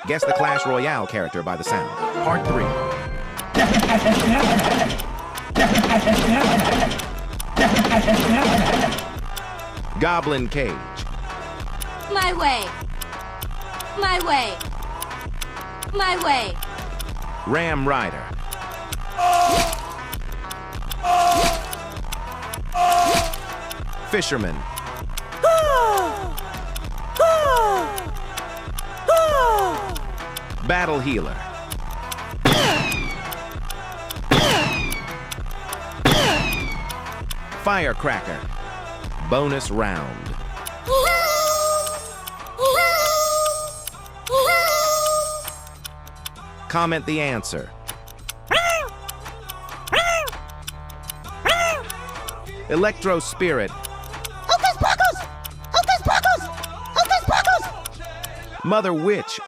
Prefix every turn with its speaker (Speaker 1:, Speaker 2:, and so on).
Speaker 1: Guess the Clash Royale character by the sound. Part 3. Goblin Cage.
Speaker 2: My way. My way. My way.
Speaker 1: Ram Rider. Fisherman. Battle Healer. Firecracker. Bonus round. Comment the answer. Electro Spirit.
Speaker 3: Hocus pocus! Hocus pocus! Hocus pocus!
Speaker 1: Mother Witch.